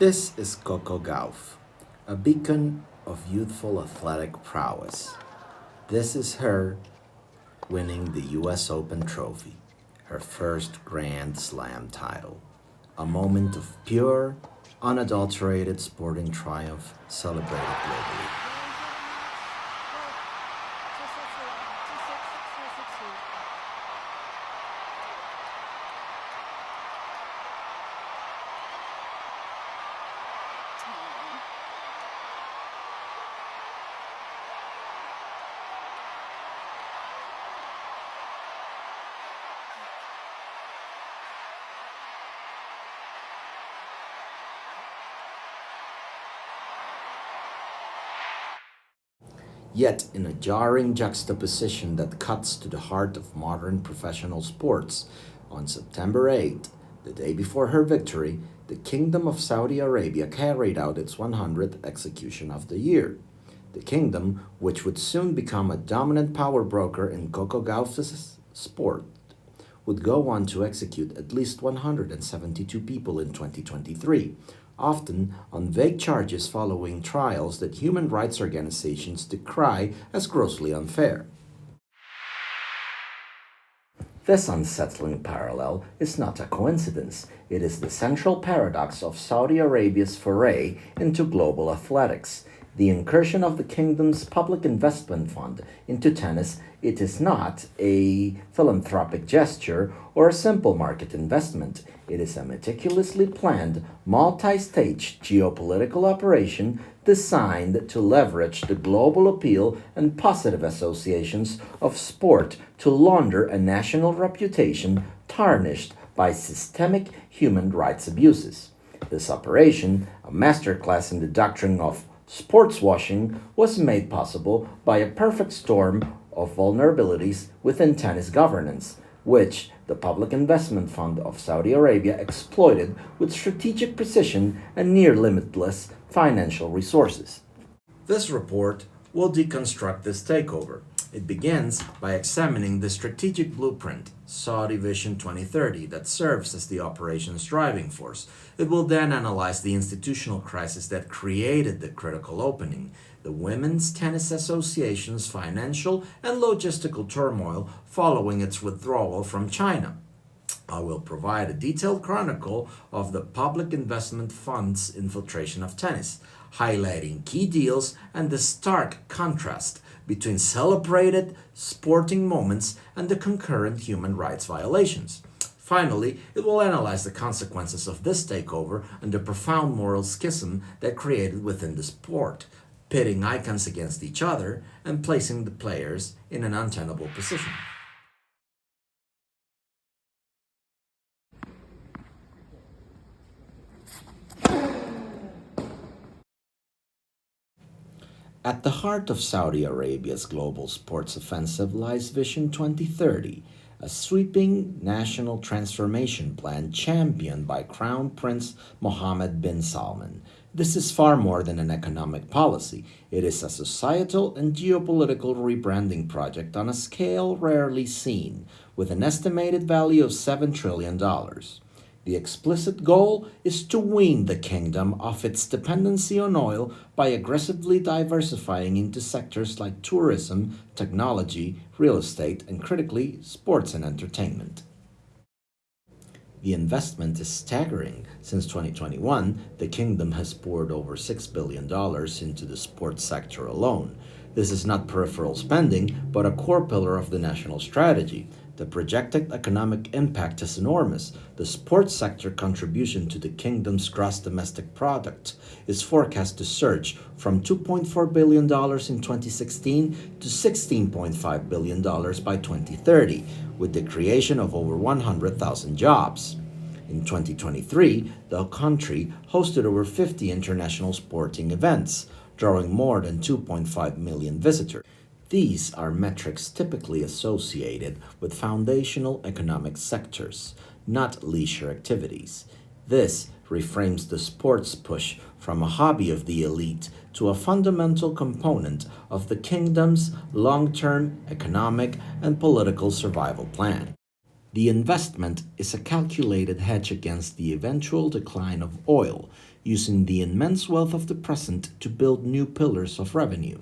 This is Coco Gauff, a beacon of youthful athletic prowess. This is her winning the US Open trophy, her first Grand Slam title. A moment of pure, unadulterated sporting triumph celebrated globally. Yet, in a jarring juxtaposition that cuts to the heart of modern professional sports, on September 8th, the day before her victory, the Kingdom of Saudi Arabia carried out its 100th execution of the year. The kingdom, which would soon become a dominant power broker in Coco Gauff's sport, would go on to execute at least 172 people in 2023, often on vague charges following trials that human rights organizations decry as grossly unfair. This unsettling parallel is not a coincidence. It is the central paradox of Saudi Arabia's foray into global athletics. The incursion of the kingdom's public investment fund into tennis, it is not a philanthropic gesture or a simple market investment. It is a meticulously planned, multi-stage geopolitical operation designed to leverage the global appeal and positive associations of sport to launder a national reputation tarnished by systemic human rights abuses. This operation, a masterclass in the doctrine of sportswashing, was made possible by a perfect storm of vulnerabilities within tennis governance, which the Public Investment Fund of Saudi Arabia exploited with strategic precision and near limitless financial resources. This report will deconstruct this takeover. It begins by examining the strategic blueprint, Saudi Vision 2030, that serves as the operation's driving force. It will then analyze the institutional crisis that created the critical opening, the Women's Tennis Association's financial and logistical turmoil following its withdrawal from China. I will provide a detailed chronicle of the Public Investment Fund's infiltration of tennis, highlighting key deals and the stark contrast between celebrated sporting moments and the concurrent human rights violations. Finally, it will analyze the consequences of this takeover and the profound moral schism that created within the sport, pitting icons against each other and placing the players in an untenable position. At the heart of Saudi Arabia's global sports offensive lies Vision 2030, a sweeping national transformation plan championed by Crown Prince Mohammed bin Salman. This is far more than an economic policy. It is a societal and geopolitical rebranding project on a scale rarely seen, with an estimated value of $7 trillion. The explicit goal is to wean the kingdom of its dependency on oil by aggressively diversifying into sectors like tourism, technology, real estate, and critically, sports and entertainment. The investment is staggering. Since 2021, the kingdom has poured over $6 billion into the sports sector alone. This is not peripheral spending, but a core pillar of the national strategy. The projected economic impact is enormous. The sports sector contribution to the kingdom's gross domestic product is forecast to surge from $2.4 billion in 2016 to $16.5 billion by 2030, with the creation of over 100,000 jobs. In 2023, the country hosted over 50 international sporting events, drawing more than 2.5 million visitors. These are metrics typically associated with foundational economic sectors, not leisure activities. This reframes the sports push from a hobby of the elite to a fundamental component of the kingdom's long-term economic and political survival plan. The investment is a calculated hedge against the eventual decline of oil, using the immense wealth of the present to build new pillars of revenue,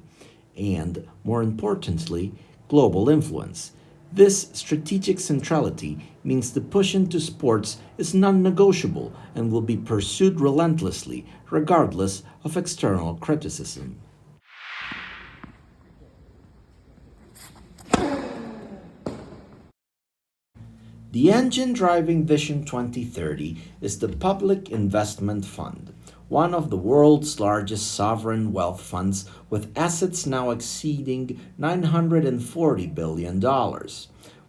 and, more importantly, global influence. This strategic centrality means the push into sports is non-negotiable and will be pursued relentlessly, regardless of external criticism. The engine driving Vision 2030 is the Public Investment Fund, one of the world's largest sovereign wealth funds with assets now exceeding $940 billion.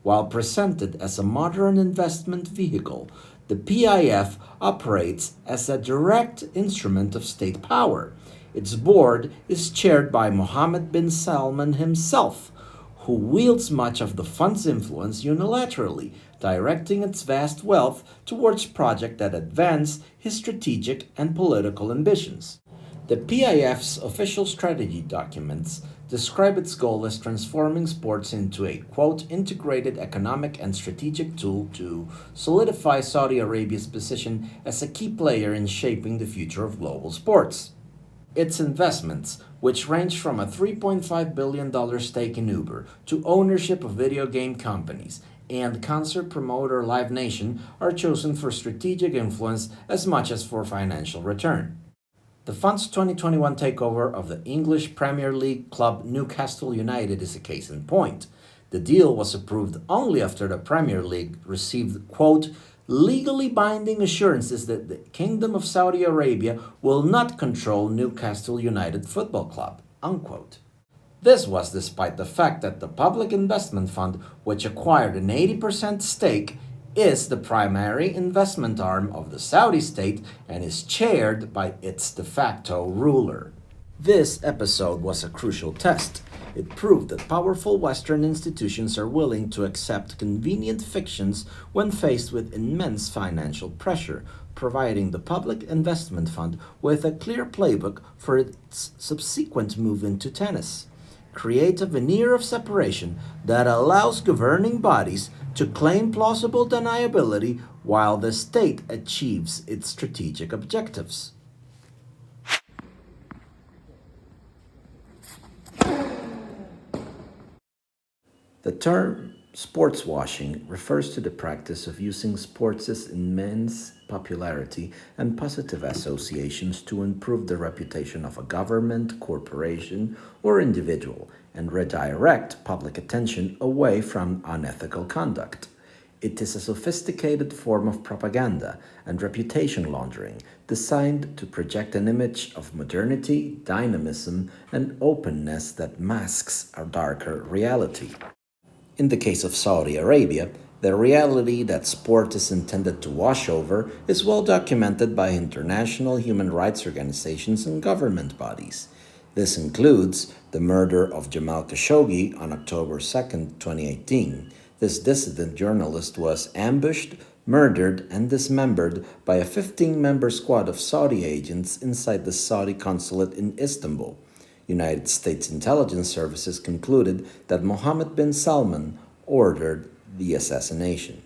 While presented as a modern investment vehicle, the PIF operates as a direct instrument of state power. Its board is chaired by Mohammed bin Salman himself, who wields much of the fund's influence unilaterally, directing its vast wealth towards projects that advance his strategic and political ambitions. The PIF's official strategy documents describe its goal as transforming sports into a, quote, integrated economic and strategic tool to solidify Saudi Arabia's position as a key player in shaping the future of global sports. Its investments, which range from a $3.5 billion stake in Uber to ownership of video game companies and concert promoter Live Nation, are chosen for strategic influence as much as for financial return. The fund's 2021 takeover of the English Premier League club Newcastle United is a case in point. The deal was approved only after the Premier League received, quote, legally binding assurances that the Kingdom of Saudi Arabia will not control Newcastle United Football Club, unquote. This was despite the fact that the Public Investment Fund, which acquired an 80% stake, is the primary investment arm of the Saudi state and is chaired by its de facto ruler. This episode was a crucial test. It proved that powerful Western institutions are willing to accept convenient fictions when faced with immense financial pressure, providing the Public Investment Fund with a clear playbook for its subsequent move into tennis. Create a veneer of separation that allows governing bodies to claim plausible deniability while the state achieves its strategic objectives. The term sportswashing refers to the practice of using sports' immense popularity and positive associations to improve the reputation of a government, corporation, or individual and redirect public attention away from unethical conduct. It is a sophisticated form of propaganda and reputation laundering designed to project an image of modernity, dynamism, and openness that masks a darker reality. In the case of Saudi Arabia, the reality that sport is intended to wash over is well documented by international human rights organizations and government bodies. This includes the murder of Jamal Khashoggi on October 2, 2018. This dissident journalist was ambushed, murdered, and dismembered by a 15-member squad of Saudi agents inside the Saudi consulate in Istanbul. United States intelligence services concluded that Mohammed bin Salman ordered the assassination.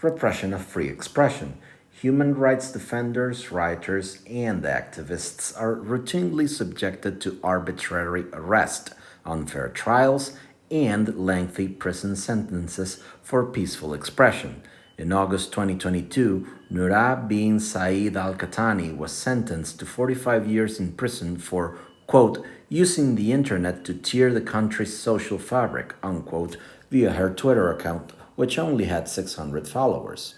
Repression of free expression. Human rights defenders, writers, and activists are routinely subjected to arbitrary arrest, unfair trials, and lengthy prison sentences for peaceful expression. In August 2022, Nura bin Saeed al-Qahtani was sentenced to 45 years in prison for, quote, using the internet to tear the country's social fabric, unquote, via her Twitter account, which only had 600 followers.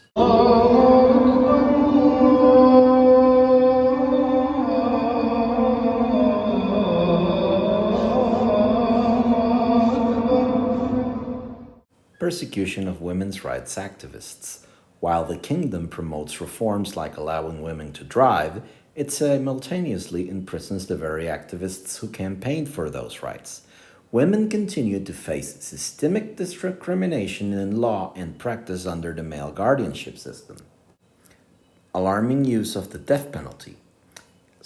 Persecution of women's rights activists. While the kingdom promotes reforms like allowing women to drive, it simultaneously imprisons the very activists who campaigned for those rights. Women continue to face systemic discrimination in law and practice under the male guardianship system. Alarming use of the death penalty.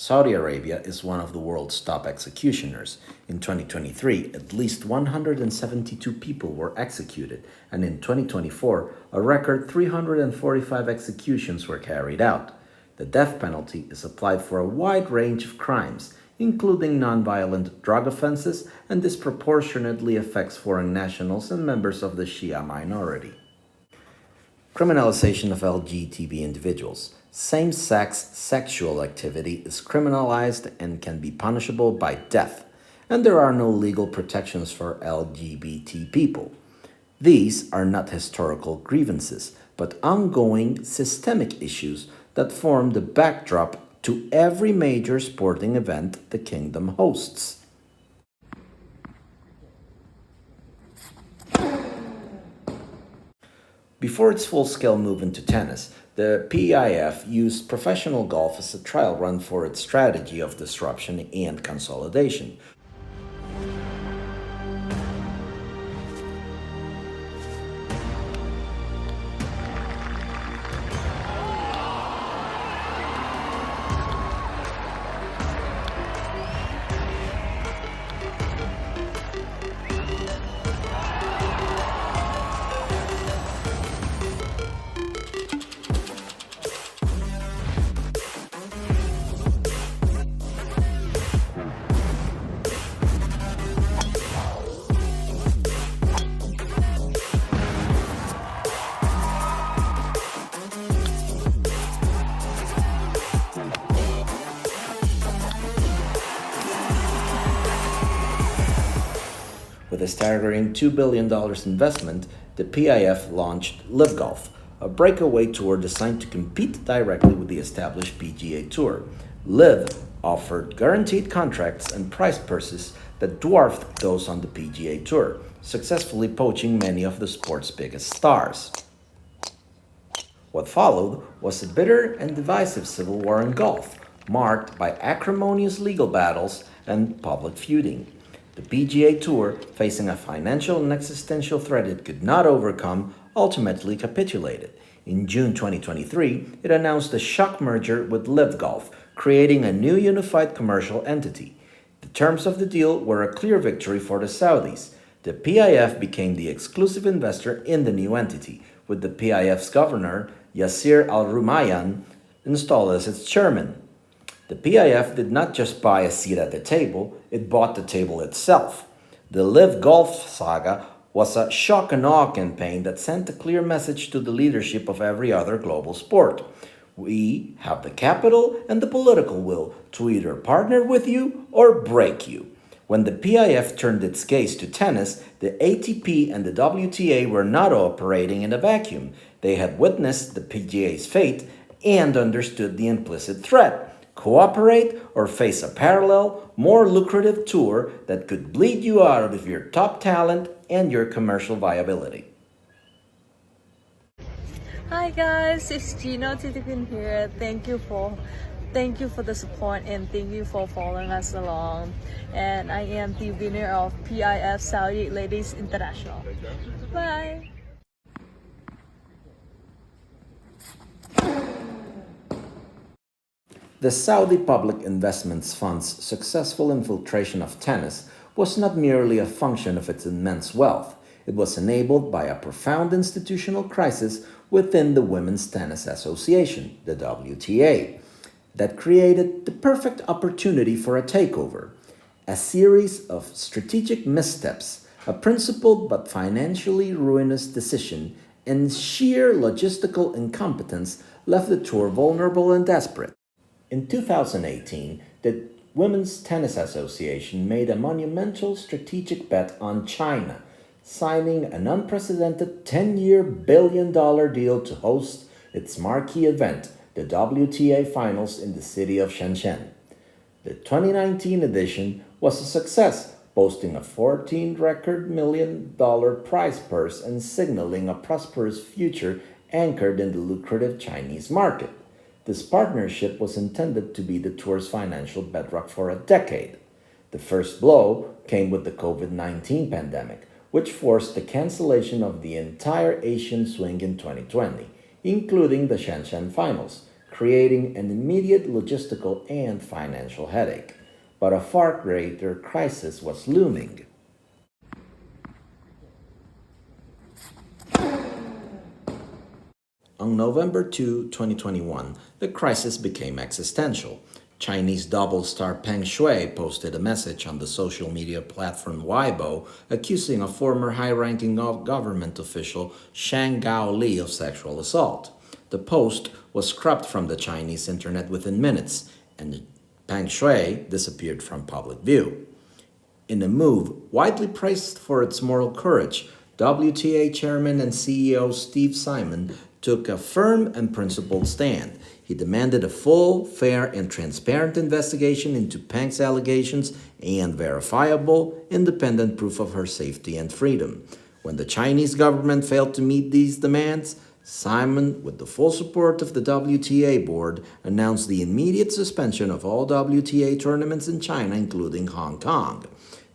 Saudi Arabia is one of the world's top executioners. In 2023, at least 172 people were executed, and in 2024, a record 345 executions were carried out. The death penalty is applied for a wide range of crimes, including nonviolent drug offenses, and disproportionately affects foreign nationals and members of the Shia minority. Criminalization of LGBT individuals. Same-sex sexual activity is criminalized and can be punishable by death, and there are no legal protections for LGBT people. These are not historical grievances, but ongoing systemic issues that form the backdrop to every major sporting event the kingdom hosts. Before its full-scale move into tennis, the PIF used professional golf as a trial run for its strategy of disruption and consolidation. With a staggering $2 billion investment, the PIF launched LIV Golf, a breakaway tour designed to compete directly with the established PGA Tour. LIV offered guaranteed contracts and prize purses that dwarfed those on the PGA Tour, successfully poaching many of the sport's biggest stars. What followed was a bitter and divisive civil war in golf, marked by acrimonious legal battles and public feuding. The PGA Tour, facing a financial and existential threat it could not overcome, ultimately capitulated. In June 2023, it announced a shock merger with LIV Golf, creating a new unified commercial entity. The terms of the deal were a clear victory for the Saudis. The PIF became the exclusive investor in the new entity, with the PIF's governor, Yasir Al-Rumayyan, installed as its chairman. The PIF did not just buy a seat at the table, it bought the table itself. The LIV Golf saga was a shock and awe campaign that sent a clear message to the leadership of every other global sport. We have the capital and the political will to either partner with you or break you. When the PIF turned its gaze to tennis, the ATP and the WTA were not operating in a vacuum. They had witnessed the PGA's fate and understood the implicit threat. Cooperate or face a parallel, more lucrative tour that could bleed you out of your top talent and your commercial viability. Hi guys, it's Gino Titikun here. Thank you for the support and thank you for following us along. And I am the winner of PIF Saudi Ladies International. Bye. The Saudi Public Investments Fund's successful infiltration of tennis was not merely a function of its immense wealth. It was enabled by a profound institutional crisis within the Women's Tennis Association, the WTA, that created the perfect opportunity for a takeover. A series of strategic missteps, a principled but financially ruinous decision, and sheer logistical incompetence left the tour vulnerable and desperate. In 2018, the Women's Tennis Association made a monumental strategic bet on China, signing an unprecedented 10-year billion-dollar deal to host its marquee event, the WTA Finals in the city of Shenzhen. The 2019 edition was a success, boasting a $14 record million prize purse and signaling a prosperous future anchored in the lucrative Chinese market. This partnership was intended to be the tour's financial bedrock for a decade. The first blow came with the COVID-19 pandemic, which forced the cancellation of the entire Asian swing in 2020, including the Shenzhen Finals, creating an immediate logistical and financial headache. But a far greater crisis was looming. On November 2, 2021, the crisis became existential. Chinese double star Peng Shuai posted a message on the social media platform Weibo accusing a former high-ranking government official Shang Gao Li of sexual assault. The post was scrubbed from the Chinese internet within minutes, and Peng Shuai disappeared from public view. In a move widely praised for its moral courage, WTA Chairman and CEO Steve Simon took a firm and principled stand. He demanded a full, fair, and transparent investigation into Peng's allegations and verifiable, independent proof of her safety and freedom. When the Chinese government failed to meet these demands, Simon, with the full support of the WTA board, announced the immediate suspension of all WTA tournaments in China, including Hong Kong.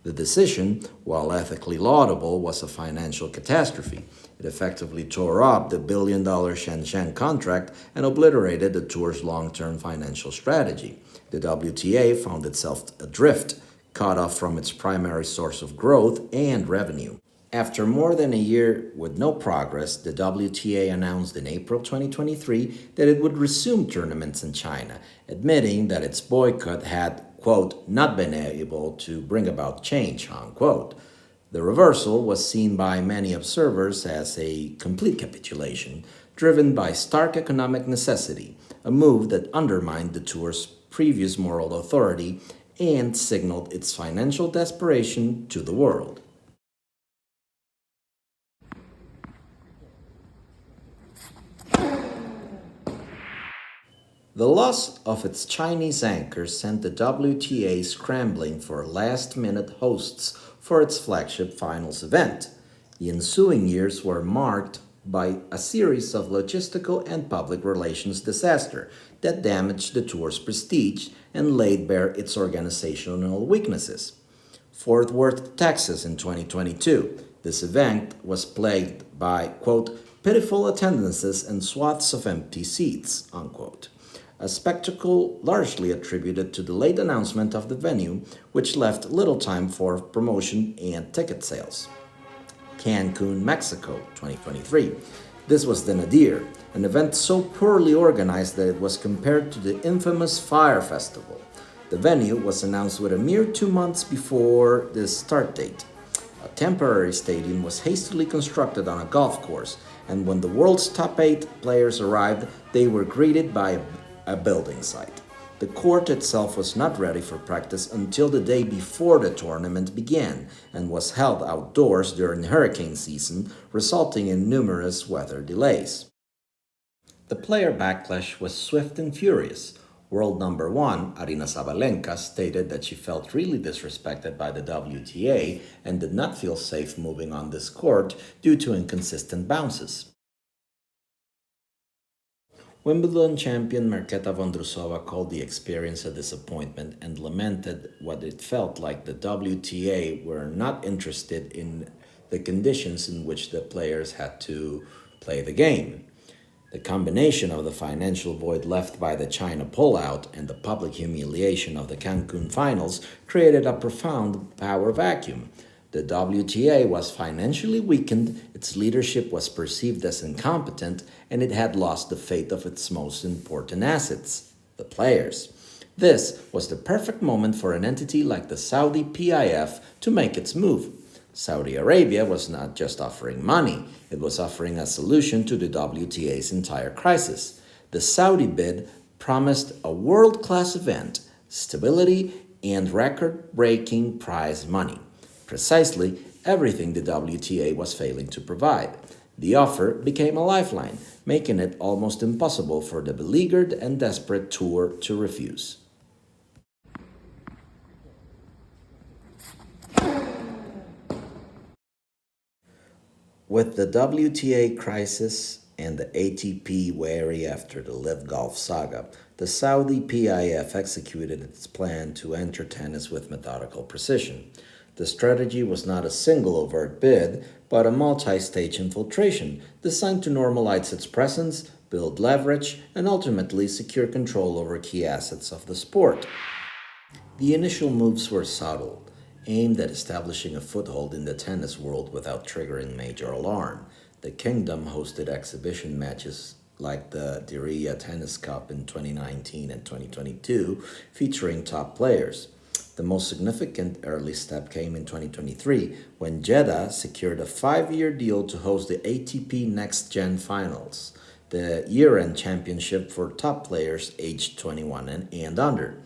The decision, while ethically laudable, was a financial catastrophe. It effectively tore up the billion-dollar Shenzhen contract and obliterated the tour's long-term financial strategy. The WTA found itself adrift, cut off from its primary source of growth and revenue. After more than a year with no progress, the WTA announced in April 2023 that it would resume tournaments in China, admitting that its boycott had, quote, not been able to bring about change, unquote. The reversal was seen by many observers as a complete capitulation, driven by stark economic necessity, a move that undermined the tour's previous moral authority and signaled its financial desperation to the world. The loss of its Chinese anchor sent the WTA scrambling for last-minute hosts for its flagship finals event. The ensuing years were marked by a series of logistical and public relations disasters that damaged the tour's prestige and laid bare its organizational weaknesses. Fort Worth, Texas in 2022. This event was plagued by, quote, pitiful attendances and swaths of empty seats, unquote. A spectacle largely attributed to the late announcement of the venue, which left little time for promotion and ticket sales. Cancun, Mexico, 2023. This was the nadir, an event so poorly organized that it was compared to the infamous Fire Festival. The venue was announced with a mere 2 months before the start date. A temporary stadium was hastily constructed on a golf course, and when the world's top 8 players arrived, they were greeted by a building site. The court itself was not ready for practice until the day before the tournament began and was held outdoors during hurricane season, resulting in numerous weather delays. The player backlash was swift and furious. World number 1, Aryna Sabalenka, stated that she felt really disrespected by the WTA and did not feel safe moving on this court due to inconsistent bounces. Wimbledon champion Marketa Vondrousova called the experience a disappointment and lamented what it felt like the WTA were not interested in the conditions in which the players had to play the game. The combination of the financial void left by the China pullout and the public humiliation of the Cancun finals created a profound power vacuum. The WTA was financially weakened, its leadership was perceived as incompetent, and it had lost the faith of its most important assets, the players. This was the perfect moment for an entity like the Saudi PIF to make its move. Saudi Arabia was not just offering money, it was offering a solution to the WTA's entire crisis. The Saudi bid promised a world-class event, stability, and record-breaking prize money. Precisely everything the WTA was failing to provide. The offer became a lifeline, making it almost impossible for the beleaguered and desperate tour to refuse. With the WTA crisis and the ATP wary after the Live Gauff saga, the Saudi PIF executed its plan to enter tennis with methodical precision. The strategy was not a single overt bid, but a multi-stage infiltration designed to normalize its presence, build leverage, and ultimately secure control over key assets of the sport. The initial moves were subtle, aimed at establishing a foothold in the tennis world without triggering major alarm. The kingdom hosted exhibition matches like the Diriyah Tennis Cup in 2019 and 2022, featuring top players. The most significant early step came in 2023 when Jeddah secured a 5-year deal to host the ATP Next Gen Finals, the year end championship for top players aged 21 and under.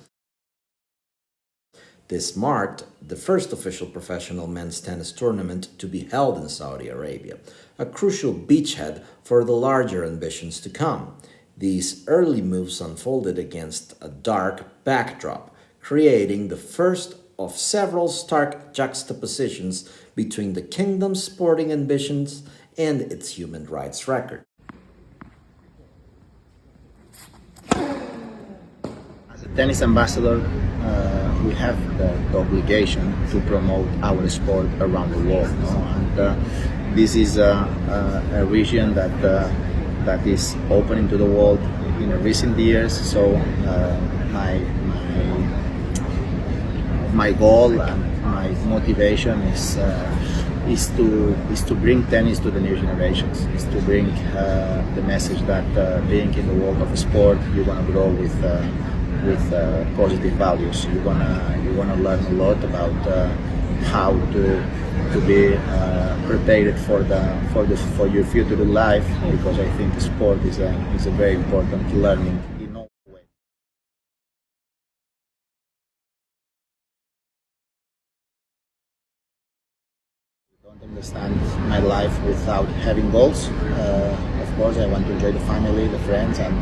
This marked the first official professional men's tennis tournament to be held in Saudi Arabia, a crucial beachhead for the larger ambitions to come. These early moves unfolded against a dark backdrop, creating the first of several stark juxtapositions between the kingdom's sporting ambitions and its human rights record. As a tennis ambassador, we have the obligation to promote our sport around the world, no? And this is a region that is opening to the world in recent years. So my goal and my motivation is to bring tennis to the new generations. Is to bring the message that being in the world of sport, you're gonna grow with positive values. You're gonna learn a lot about how to be prepared for your future life, because I think sport is a very important learning in all ways. I don't understand my life without having goals. Of course, I want to enjoy the family, the friends, and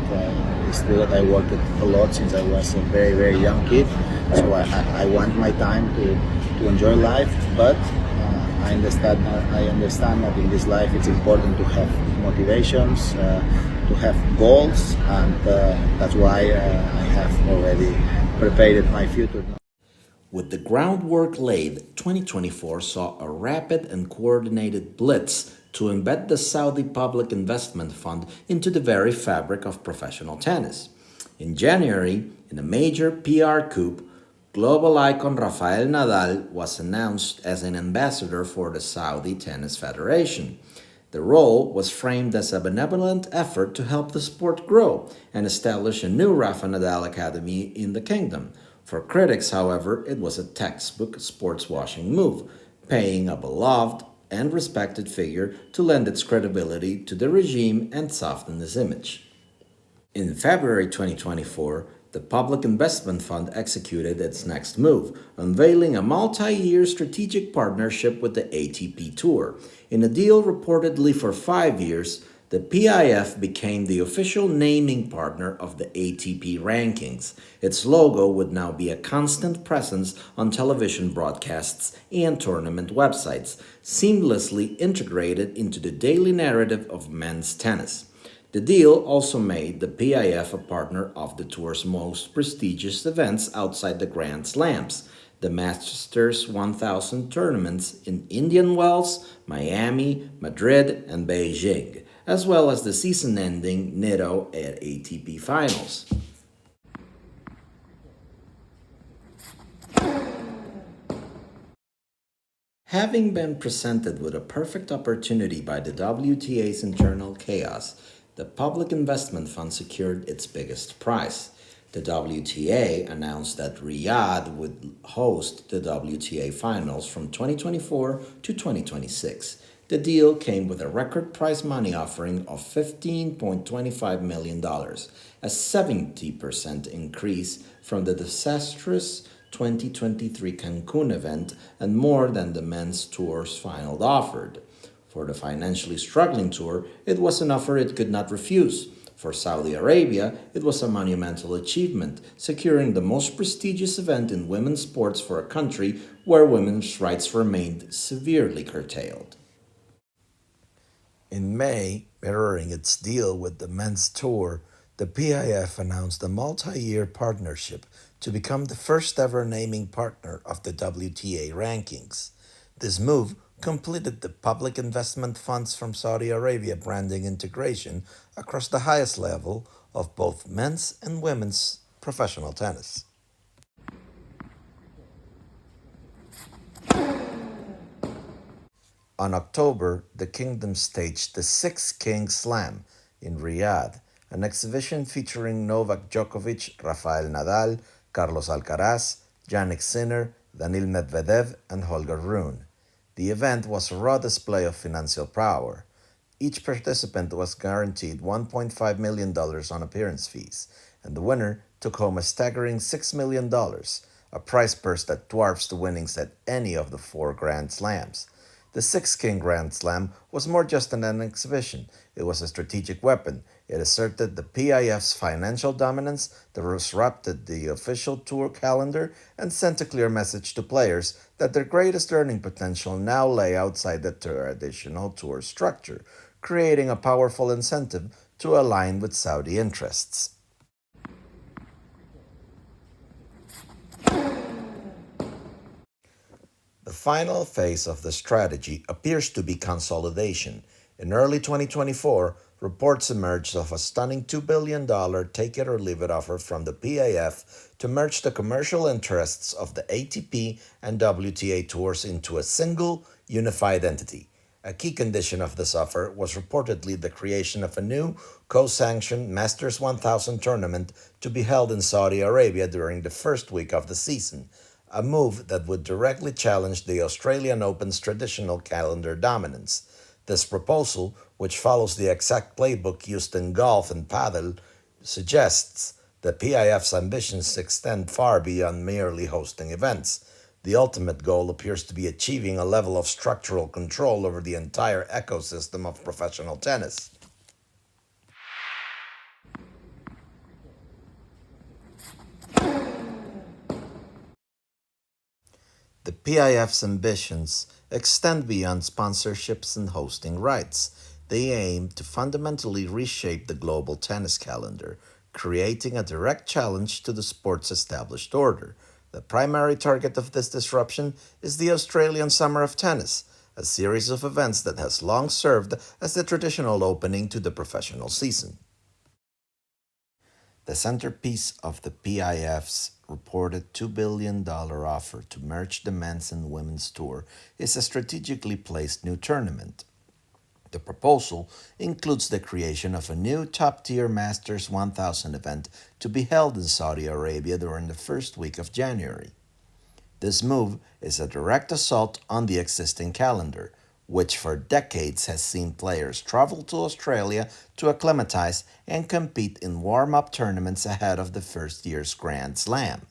it's true that I worked a lot since I was a very, very young kid. So I want my time to enjoy life, but I understand that in this life it's important to have motivations, to have goals, and that's why I have already prepared my future. With the groundwork laid, 2024 saw a rapid and coordinated blitz to embed the Saudi Public Investment Fund into the very fabric of professional tennis. In January, in a major PR coup, global icon Rafael Nadal was announced as an ambassador for the Saudi Tennis Federation. The role was framed as a benevolent effort to help the sport grow and establish a new Rafa Nadal Academy in the kingdom. For critics, however, it was a textbook sportswashing move, paying a beloved and respected figure to lend its credibility to the regime and soften his image. In February 2024, the Public Investment Fund executed its next move, unveiling a multi-year strategic partnership with the ATP Tour. In a deal reportedly for 5 years, the PIF became the official naming partner of the ATP rankings. Its logo would now be a constant presence on television broadcasts and tournament websites, seamlessly integrated into the daily narrative of men's tennis. The deal also made the PIF a partner of the tour's most prestigious events outside the Grand Slams, the Masters 1000 tournaments in Indian Wells, Miami, Madrid, and Beijing, as well as the season-ending Nitto at ATP Finals. Having been presented with a perfect opportunity by the WTA's internal chaos, the Public Investment Fund secured its biggest prize. The WTA announced that Riyadh would host the WTA Finals from 2024 to 2026. The deal came with a record prize money offering of $15.25 million, a 70% increase from the disastrous 2023 Cancun event and more than the men's tour's final offered. For the financially struggling tour, it was an offer it could not refuse. For Saudi Arabia, it was a monumental achievement, securing the most prestigious event in women's sports for a country where women's rights remained severely curtailed. In May, mirroring its deal with the men's tour, the PIF announced a multi-year partnership to become the first ever naming partner of the WTA rankings. This move completed the public investment funds from Saudi Arabia branding integration across the highest level of both men's and women's professional tennis. On October, the Kingdom staged the Six Kings Slam in Riyadh, an exhibition featuring Novak Djokovic, Rafael Nadal, Carlos Alcaraz, Jannik Sinner, Daniil Medvedev, and Holger Rune. The event was a raw display of financial power. Each participant was guaranteed $1.5 million on appearance fees, and the winner took home a staggering $6 million, a prize purse that dwarfs the winnings at any of the four Grand Slams. The Six King Grand Slam was more just than an exhibition. It was a strategic weapon. It asserted the PIF's financial dominance, disrupted the official tour calendar, and sent a clear message to players that their greatest earning potential now lay outside the traditional tour structure, creating a powerful incentive to align with Saudi interests. The final phase of the strategy appears to be consolidation. In early 2024, reports emerged of a stunning $2 billion take it or leave it offer from the PIF to merge the commercial interests of the ATP and WTA tours into a single, unified entity. A key condition of this offer was reportedly the creation of a new, co-sanctioned Masters 1000 tournament to be held in Saudi Arabia during the first week of the season, a move that would directly challenge the Australian Open's traditional calendar dominance. This proposal, which follows the exact playbook used in golf and padel, suggests that PIF's ambitions extend far beyond merely hosting events. The ultimate goal appears to be achieving a level of structural control over the entire ecosystem of professional tennis. The PIF's ambitions extend beyond sponsorships and hosting rights. They aim to fundamentally reshape the global tennis calendar, creating a direct challenge to the sport's established order. The primary target of this disruption is the Australian Summer of Tennis, a series of events that has long served as the traditional opening to the professional season. The centerpiece of the PIF's reported $2 billion offer to merge the men's and women's tour is a strategically placed new tournament. The proposal includes the creation of a new top-tier Masters 1000 event to be held in Saudi Arabia during the first week of January. This move is a direct assault on the existing calendar, which for decades has seen players travel to Australia to acclimatize and compete in warm-up tournaments ahead of the first year's Grand Slam.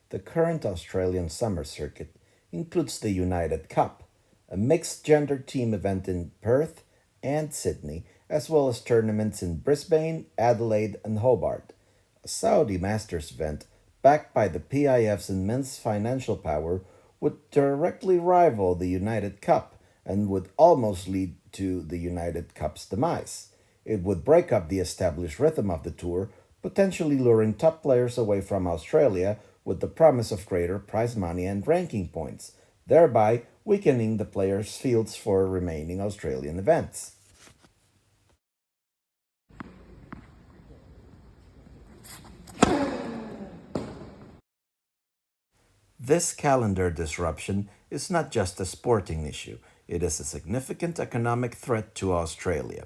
The current Australian summer circuit includes the United Cup, a mixed-gender team event in Perth and Sydney, as well as tournaments in Brisbane, Adelaide, and Hobart. A Saudi Masters event, backed by the PIF's immense financial power, would directly rival the United Cup and would almost lead to the United Cup's demise. It would break up the established rhythm of the tour, potentially luring top players away from Australia with the promise of greater prize money and ranking points, thereby weakening the players' fields for remaining Australian events. This calendar disruption is not just a sporting issue, it is a significant economic threat to Australia.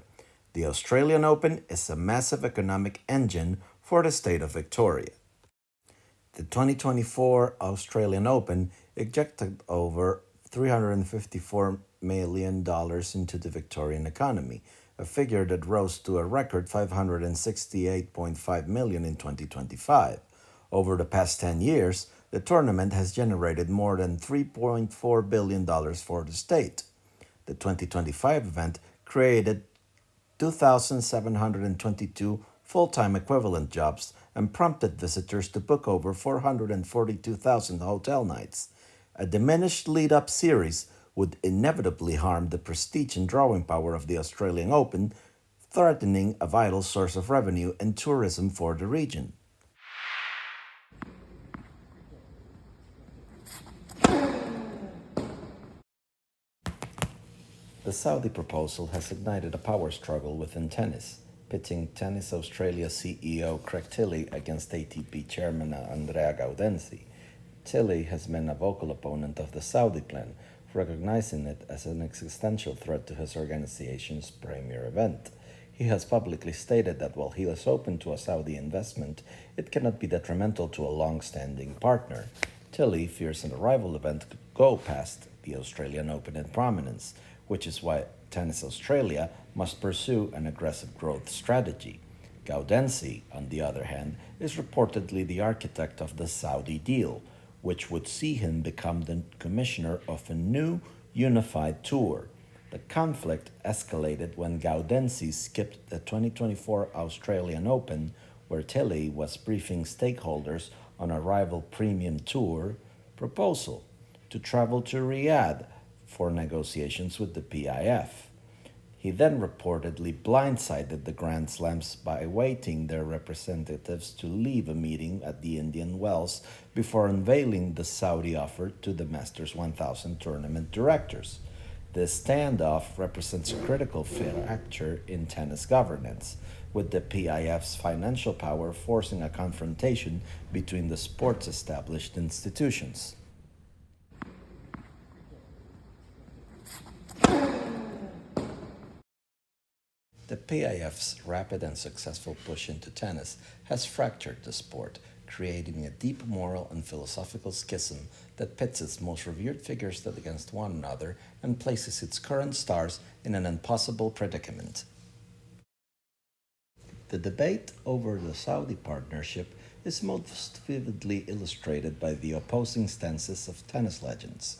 The Australian Open is a massive economic engine for the state of Victoria. The 2024 Australian Open injected over $354 million into the Victorian economy, a figure that rose to a record $568.5 million in 2025. Over the past 10 years, the tournament has generated more than $3.4 billion for the state. The 2025 event created 2,722 full-time equivalent jobs and prompted visitors to book over 442,000 hotel nights. A diminished lead-up series would inevitably harm the prestige and drawing power of the Australian Open, threatening a vital source of revenue and tourism for the region. The Saudi proposal has ignited a power struggle within tennis, pitting Tennis Australia CEO Craig Tilley against ATP chairman Andrea Gaudenzi. Tilley has been a vocal opponent of the Saudi plan, recognizing it as an existential threat to his organization's premier event. He has publicly stated that while he is open to a Saudi investment, it cannot be detrimental to a long-standing partner. Tilley fears an rival event could go past the Australian Open in prominence, which is why Tennis Australia must pursue an aggressive growth strategy. Gaudenzi, on the other hand, is reportedly the architect of the Saudi deal, which would see him become the commissioner of a new unified tour. The conflict escalated when Gaudenzi skipped the 2024 Australian Open, where Tilley was briefing stakeholders on a rival premium tour proposal to travel to Riyadh for negotiations with the PIF. He then reportedly blindsided the Grand Slams by waiting their representatives to leave a meeting at the Indian Wells before unveiling the Saudi offer to the Masters 1000 tournament directors. This standoff represents a critical factor in tennis governance, with the PIF's financial power forcing a confrontation between the sport's established institutions. The PIF's rapid and successful push into tennis has fractured the sport, creating a deep moral and philosophical schism that pits its most revered figures against one another and places its current stars in an impossible predicament. The debate over the Saudi partnership is most vividly illustrated by the opposing stances of tennis legends.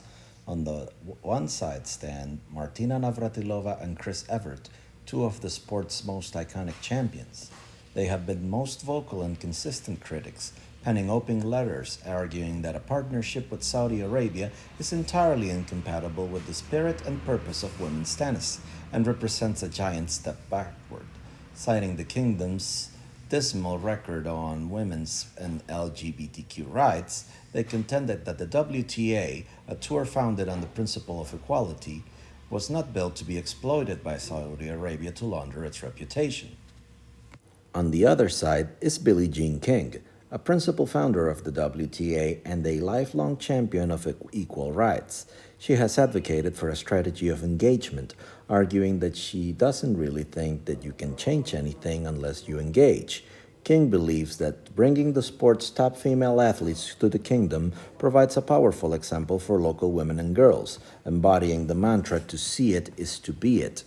On the one side stand Martina Navratilova and Chris Evert, two of the sport's most iconic champions. They have been most vocal and consistent critics, penning open letters arguing that a partnership with Saudi Arabia is entirely incompatible with the spirit and purpose of women's tennis and represents a giant step backward. Citing the kingdom's dismal record on women's and LGBTQ rights, they contended that the WTA, a tour founded on the principle of equality, was not built to be exploited by Saudi Arabia to launder its reputation. On the other side is Billie Jean King, a principal founder of the WTA and a lifelong champion of equal rights. She has advocated for a strategy of engagement, arguing that she doesn't really think that you can change anything unless you engage. King believes that bringing the sport's top female athletes to the kingdom provides a powerful example for local women and girls, embodying the mantra "to see it is to be it."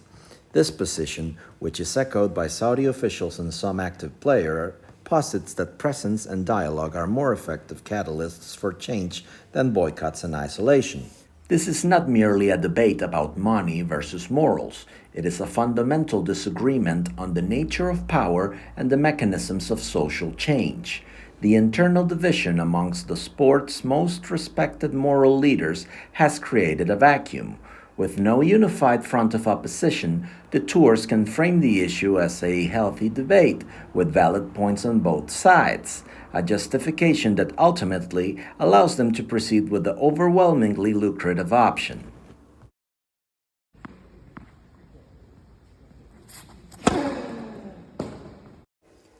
This position, which is echoed by Saudi officials and some active players, posits that presence and dialogue are more effective catalysts for change than boycotts and isolation. This is not merely a debate about money versus morals. It is a fundamental disagreement on the nature of power and the mechanisms of social change. The internal division amongst the sport's most respected moral leaders has created a vacuum. With no unified front of opposition, the tours can frame the issue as a healthy debate with valid points on both sides, a justification that ultimately allows them to proceed with the overwhelmingly lucrative option.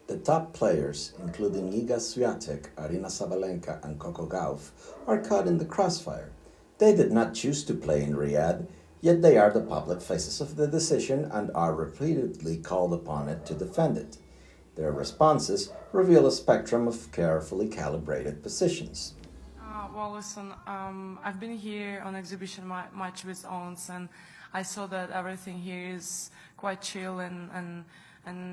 The top players, including Iga Swiatek, Aryna Sabalenka, and Coco Gauff, are caught in the crossfire. They did not choose to play in Riyadh, yet they are the public faces of the decision and are repeatedly called upon it to defend it. Their responses reveal a spectrum of carefully calibrated positions. Well, listen, I've been here on exhibition match with Owens, and I saw that everything here is quite chill, and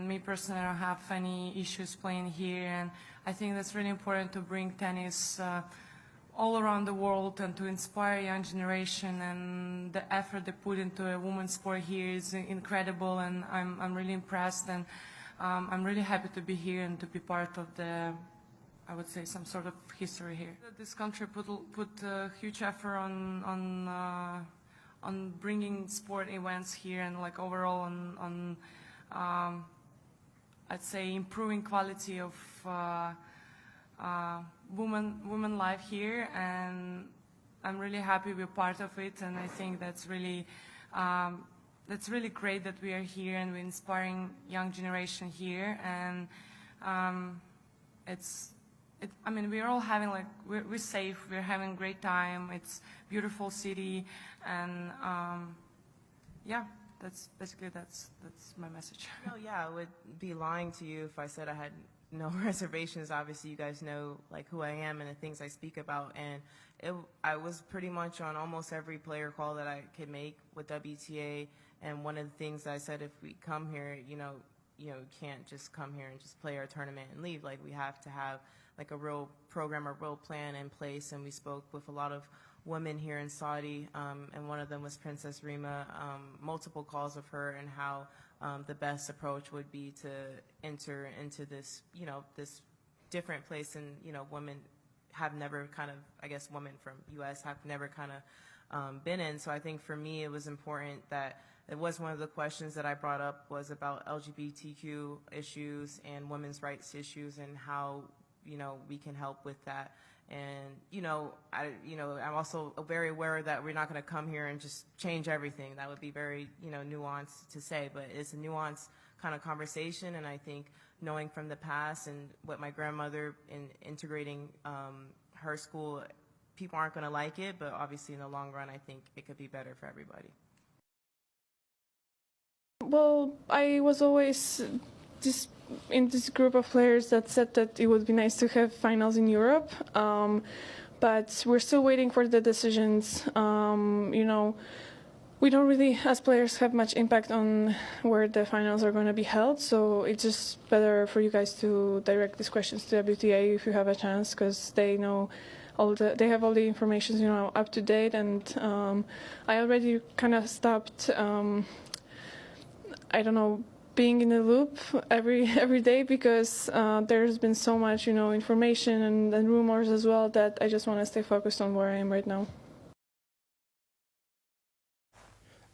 me personally, I don't have any issues playing here, and I think that's really important to bring tennis all around the world and to inspire young generation, and the effort they put into a women's sport here is incredible, and I'm really impressed, and I'm really happy to be here and to be part of the, I would say, some sort of history here. This country put a huge effort on bringing sport events here, and like overall on I'd say improving quality of women life here, and I'm really happy we're part of it, and I think that's really that's really great that we are here and we're inspiring young generation here. And I mean, we're all having like, we're safe, we're having a great time. It's beautiful city, and yeah, that's basically that's my message. No, yeah, I would be lying to you if I said I had no reservations. Obviously, you guys know like who I am and the things I speak about, and I was pretty much on almost every player call that I could make with WTA. And one of the things I said, if we come here, you can't just come here and just play our tournament and leave. Like, we have to have like a real program, a real plan in place. And we spoke with a lot of women here in Saudi, and one of them was Princess Rima, multiple calls of her, and how the best approach would be to enter into this, this different place. And, women have never kind of, I guess women from U.S. have never kind of been in. So I think for me it was important that it was one of the questions that I brought up was about LGBTQ issues and women's rights issues and how, we can help with that. And, I'm also very aware that we're not going to come here and just change everything. That would be very, nuanced to say, but it's a nuanced kind of conversation. And I think knowing from the past and what my grandmother in integrating her school, people aren't going to like it, but obviously in the long run, I think it could be better for everybody. Well, I was always in this group of players that said that it would be nice to have finals in Europe, but we're still waiting for the decisions. We don't really, as players, have much impact on where the finals are going to be held, so it's just better for you guys to direct these questions to WTA if you have a chance, because they know they have all the information, up to date. And I already kind of stopped, being in the loop every day, because there's been so much, information and rumors as well, that I just want to stay focused on where I am right now.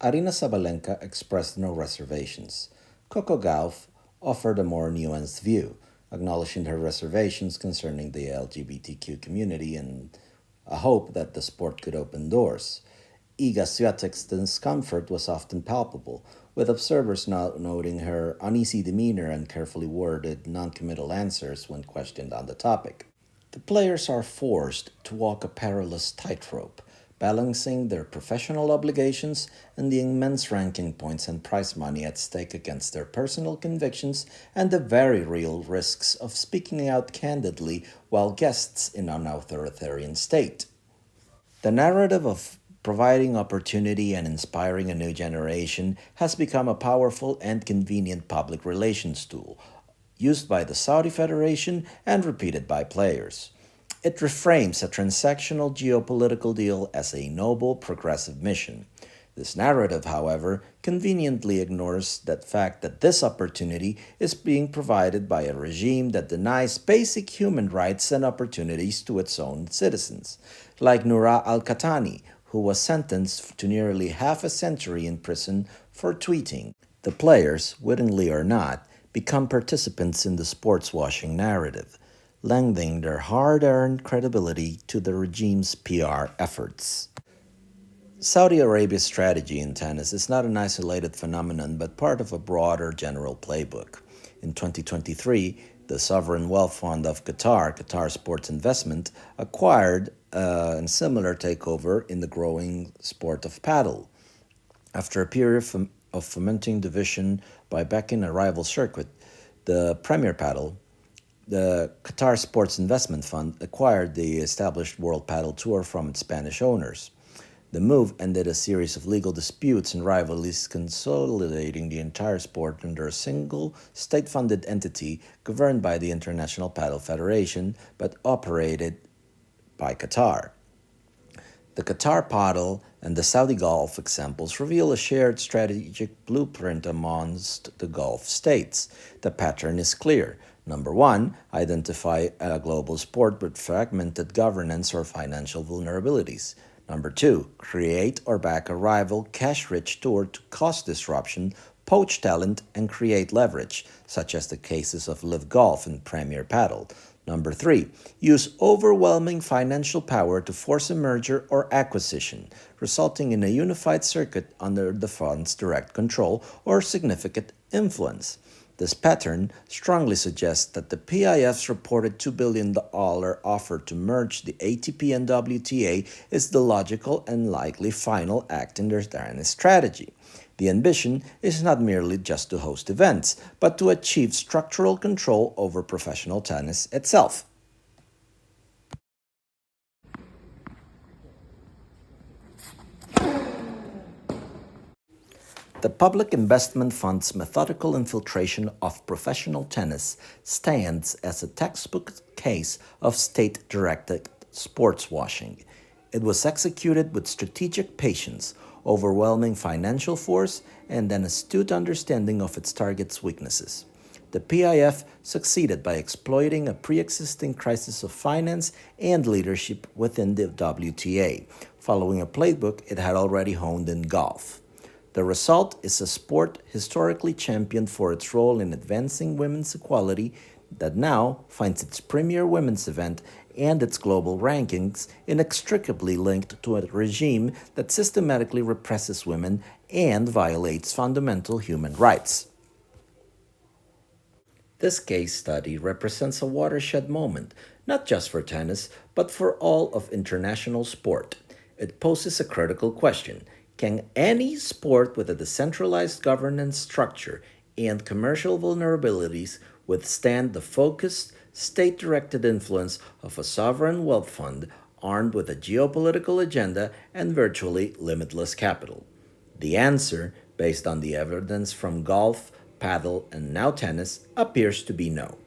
Arina Sabalenka expressed no reservations. Coco Gauff offered a more nuanced view, acknowledging her reservations concerning the LGBTQ community and a hope that the sport could open doors. Iga Swiatek's discomfort was often palpable, with observers now noting her uneasy demeanor and carefully worded non-committal answers when questioned on the topic. The players are forced to walk a perilous tightrope, balancing their professional obligations and the immense ranking points and prize money at stake against their personal convictions and the very real risks of speaking out candidly while guests in an authoritarian state. The narrative of providing opportunity and inspiring a new generation has become a powerful and convenient public relations tool, used by the Saudi Federation and repeated by players. It reframes a transactional geopolitical deal as a noble, progressive mission. This narrative, however, conveniently ignores the fact that this opportunity is being provided by a regime that denies basic human rights and opportunities to its own citizens, like Noura Al-Qatani, who was sentenced to nearly half a century in prison for tweeting. The players, wittingly or not, become participants in the sportswashing narrative, lending their hard-earned credibility to the regime's PR efforts. Saudi Arabia's strategy in tennis is not an isolated phenomenon but part of a broader general playbook. In 2023, the sovereign wealth fund of Qatar Sports Investment, acquired a similar takeover in the growing sport of paddle. After a period of fomenting division by backing a rival circuit, the Premier Paddle, the Qatar Sports Investment Fund acquired the established World Paddle Tour from its Spanish owners. The move ended a series of legal disputes and rivalries, consolidating the entire sport under a single state-funded entity governed by the International Paddle Federation but operated by Qatar. The Qatar Paddle and the Saudi Gulf examples reveal a shared strategic blueprint amongst the Gulf states. The pattern is clear. Number one, identify a global sport with fragmented governance or financial vulnerabilities. Number two, create or back a rival cash-rich tour to cause disruption, poach talent, and create leverage, such as the cases of Live Golf and Premier Paddle. Number 3. Use overwhelming financial power to force a merger or acquisition, resulting in a unified circuit under the fund's direct control or significant influence. This pattern strongly suggests that the PIF's reported $2 billion offer to merge the ATP and WTA is the logical and likely final act in their tennis strategy. The ambition is not merely just to host events, but to achieve structural control over professional tennis itself. The public investment fund's methodical infiltration of professional tennis stands as a textbook case of state-directed sportswashing. It was executed with strategic patience, overwhelming financial force, and an astute understanding of its target's weaknesses. The PIF succeeded by exploiting a pre-existing crisis of finance and leadership within the WTA, following a playbook it had already honed in Gauff. The result is a sport historically championed for its role in advancing women's equality that now finds its premier women's event and its global rankings inextricably linked to a regime that systematically represses women and violates fundamental human rights. This case study represents a watershed moment, not just for tennis, but for all of international sport. It poses a critical question. Can any sport with a decentralized governance structure and commercial vulnerabilities withstand the focused, state-directed influence of a sovereign wealth fund armed with a geopolitical agenda and virtually limitless capital? The answer, based on the evidence from golf, paddle, and now tennis, appears to be no.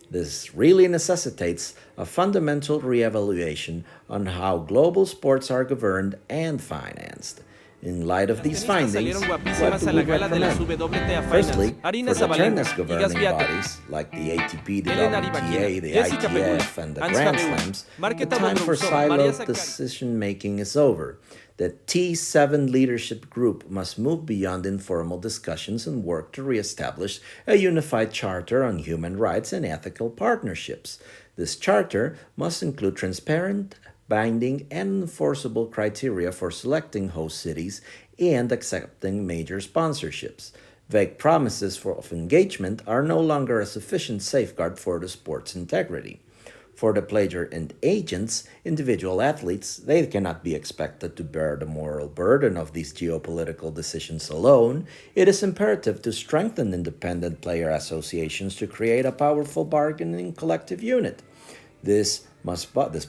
This really necessitates a fundamental reevaluation on how global sports are governed and financed. In light of these findings, what do we recommend? Firstly, for the tennis governing bodies like the ATP, the WTA, the ITF, and the Grand Slams, the time for siloed decision-making is over. The T7 leadership group must move beyond informal discussions and work to reestablish a unified charter on human rights and ethical partnerships. This charter must include transparent, binding, and enforceable criteria for selecting host cities and accepting major sponsorships. Vague promises of engagement are no longer a sufficient safeguard for the sport's integrity. For the player and agents, individual athletes, they cannot be expected to bear the moral burden of these geopolitical decisions alone. It is imperative to strengthen independent player associations to create a powerful bargaining collective unit. This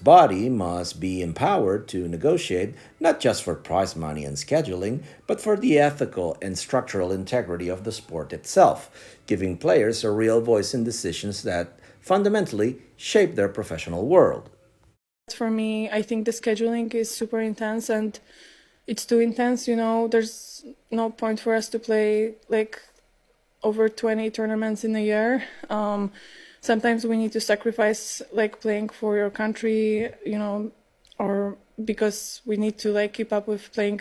body must be empowered to negotiate not just for prize money and scheduling, but for the ethical and structural integrity of the sport itself, giving players a real voice in decisions that fundamentally shape their professional world. For me, I think the scheduling is super intense, and it's too intense. There's no point for us to play like over 20 tournaments in a year. Sometimes we need to sacrifice like playing for your country, or because we need to like keep up with playing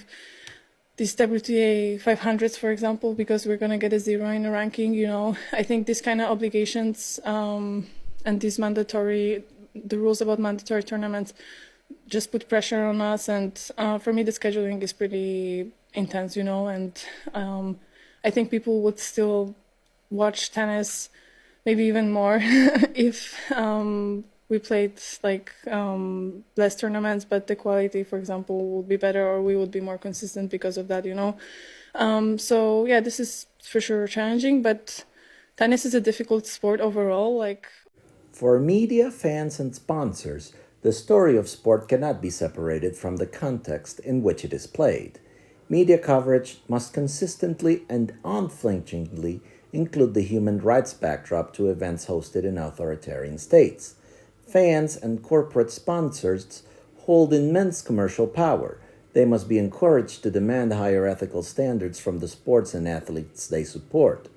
these WTA 500s, for example, because we're going to get a 0 in the ranking. I think these kind of obligations and the rules about mandatory tournaments just put pressure on us. And for me, the scheduling is pretty intense, and I think people would still watch tennis maybe even more if we played like less tournaments, but the quality, for example, would be better, or we would be more consistent because of that, So yeah, this is for sure challenging, but tennis is a difficult sport overall. For media, fans, and sponsors, the story of sport cannot be separated from the context in which it is played. Media coverage must consistently and unflinchingly include the human rights backdrop to events hosted in authoritarian states. Fans and corporate sponsors hold immense commercial power. They must be encouraged to demand higher ethical standards from the sports and athletes they support.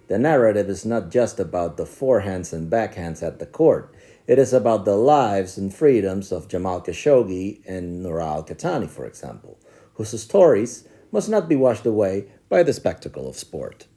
The narrative is not just about the forehands and backhands at the court. It is about the lives and freedoms of Jamal Khashoggi and Noura Al-Qatani, for example, whose stories must not be washed away by the spectacle of sport.